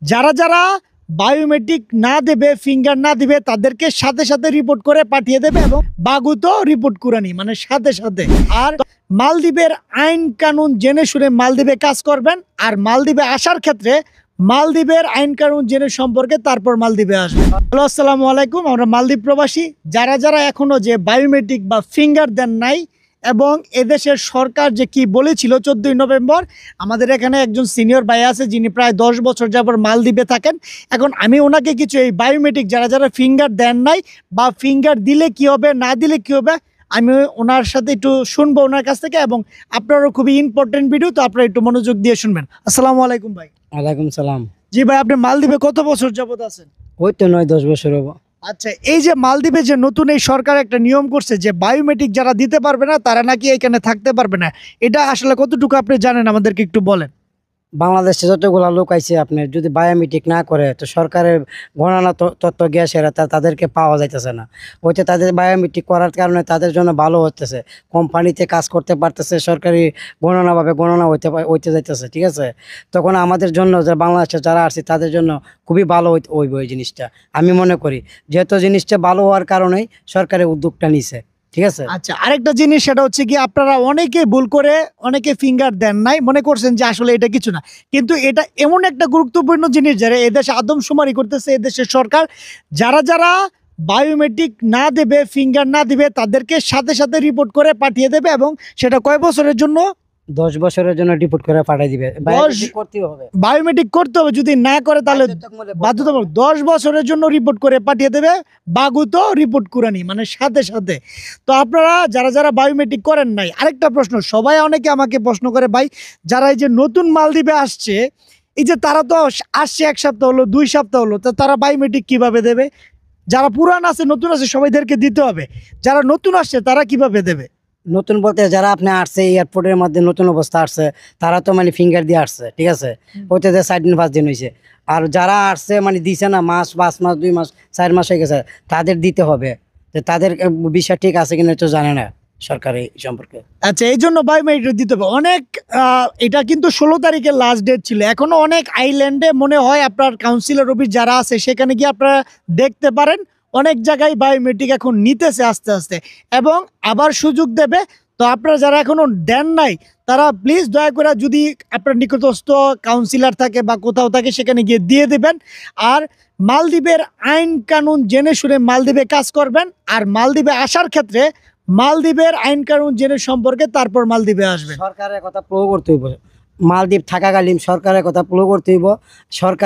যারা যারা বায়োমেট্রিক না দেবে, ফিঙ্গার না দিবে, তাদেরকে সাথে সাথে রিপোর্ট করে পাঠিয়ে দেবে এবং বাগুতো রিপোর্ট কুরানি মানে সাথে সাথে। আর মালদ্বীপের আইন কানুন জেনে শুনে মালদ্বীপে কাজ করবেন। আর মালদ্বীপে আসার ক্ষেত্রে মালদ্বীপের আইন কানুন জেনে সম্পর্কে তারপর মালদ্বীপে আসবে। হ্যালো, আসসালামু আলাইকুম। আমরা মালদ্বীপ প্রবাসী। যারা যারা এখনো যে বায়োমেট্রিক বা ফিঙ্গার দেন নাই এবং এদেশের সরকার যে কি বলেছিল 14ই নভেম্বর, আমাদের এখানে একজন সিনিয়র ভাই আছে যিনি প্রায় 10 বছর যাবত মালদ্বীপে থাকেন। এখন আমি ওনাকে কিছু এই বায়োমেট্রিক যারা যারা ফিঙ্গার দেন নাই বা ফিঙ্গার দিলে কি হবে, না দিলে কি হবে, আমি ওনার সাথে একটু শুনবো ওনার কাছ থেকে। এবং আপনারও খুবই ইম্পর্টেন্ট ভিডিও, তো আপনারা একটু মনোযোগ দিয়ে শুনবেন। আসসালামু আলাইকুম ভাই। ওয়ালাইকুম সালাম। জি ভাই, আপনি মালদ্বীপে কত বছর যাবত আছেন? ওই তো 9-10 বছর হবো। আচ্ছা, এই যে মালদ্বীপে যে নতুন এই সরকার একটা নিয়ম করছে যে বায়োমেট্রিক যারা দিতে পারবে না তারা নাকি এখানে থাকতে পারবে না, এটা আসলে কতটুকু আপনি জানেন, আমাদেরকে একটু বলেন। বাংলাদেশে যতগুলা লোক আইছে আপনার যদি বায়োমেট্রিক না করে তো সরকারের গণনা তথ্য গ্যাসেরা তাদেরকে পাওয়া যাইতেছে না। ওইটা তাদের বায়োমেট্রিক করার কারণে তাদের জন্য ভালো হতেছে, কোম্পানিতে কাজ করতে পারতেছে, সরকারি গণনাভাবে গণনা হইতে যাইতেছে, ঠিক আছে। তখন আমাদের জন্য যারা বাংলাদেশে যারা আসছে তাদের জন্য খুবই ভালো হইব এই জিনিসটা, আমি মনে করি। যেহেতু জিনিসটা ভালো হওয়ার কারণেই সরকারের উদ্যোগটা নিছে, ঠিক আছে। আচ্ছা, আরেকটা জিনিস, সেটা হচ্ছে কি আপনারা অনেকে ভুল করে অনেকে ফিঙ্গার দেন নাই, মনে করছেন যে আসলে এটা কিছু না, কিন্তু এটা এমন একটা গুরুত্বপূর্ণ জিনিস যারা এদেশে আদমশুমারি করতেছে এদেশের সরকার। যারা যারা বায়োমেট্রিক না দেবে, ফিঙ্গার না দিবে, তাদেরকে সাথে সাথে রিপোর্ট করে পাঠিয়ে দেবে। এবং সেটা কয় বছরের জন্য? 10 বছরের জন্য রিপোর্ট করে পাঠিয়ে দিবে। বায়োমেট্রিক করতে হবে, যদি না করে তাহলে বাধ্যতামূলক 10 বছরের জন্য রিপোর্ট করে পাঠিয়ে দেবে, বাগুতো রিপোর্ট কুরানি মানে সাথে সাথে। তো আপনারা যারা যারা বায়োমেট্রিক করেন নাই, আরেকটা প্রশ্ন, সবাই অনেকে আমাকে প্রশ্ন করে ভাই, যারা এই যে নতুন মালদ্বীপে আসছে, এই যে তারা তো আসছে 1 সপ্তাহ হলো, 2 সপ্তাহ হলো, তো তারা বায়োমেট্রিক কিভাবে দেবে? যারা পুরান আছে, নতুন আছে, সবাইদেরকে দিতে হবে। যারা নতুন আসছে তারা কিভাবে দেবে? নতুন বলতে যারা আপনি আসছে এয়ারপোর্টের মধ্যে নতুন অবস্থা আসছে তারা তো মানে ফিঙ্গার দিয়ে আসছে, ঠিক আছে। ওইতে যে 4 দিন 5 দিন হয়েছে। আর যারা আসছে মানে দিছে না, মাস 5 মাস 2 মাস 4 মাস হয়ে গেছে, তাদের দিতে হবে। তো তাদের বিষয় ঠিক আছে কিনা তো জানে না সরকার এই সম্পর্কে। আচ্ছা, এই জন্য বায়োমেট্রিক দিতে হবে অনেক। এটা কিন্তু 16 তারিখের লাস্ট ডেট ছিল। এখনো অনেক আইল্যান্ডে মনে হয় আপনার কাউন্সিলর অফিস যারা আছে সেখানে গিয়ে আপনারা দেখতে পারেন, অনেক জায়গায় বায়োমেট্রিক এখন নিতেছে আস্তে আস্তে এবং আবার সুযোগ দেবে। তো আপনারা যারা এখনো দেন নাই তারা প্লিজ দয়া করে, যদি আপনার নিকটস্থ কাউন্সিলর থাকে বা কোথাও থাকে, সেখানে গিয়ে দিয়ে দেবেন। আর মালদ্বীপের আইন কানুন জেনে শুনে মালদ্বীপে কাজ করবেন। আর মালদ্বীপে আসার ক্ষেত্রে মালদ্বীপের আইন কানুন জেনে সম্পর্কে তারপর মালদ্বীপে আসবেন। সরকারের কথা প্রয়োগ করতে হইব, মালদ্বীপ থাকাকালীন সরকারের কথা প্রয়োগ করতে হইব। সরকার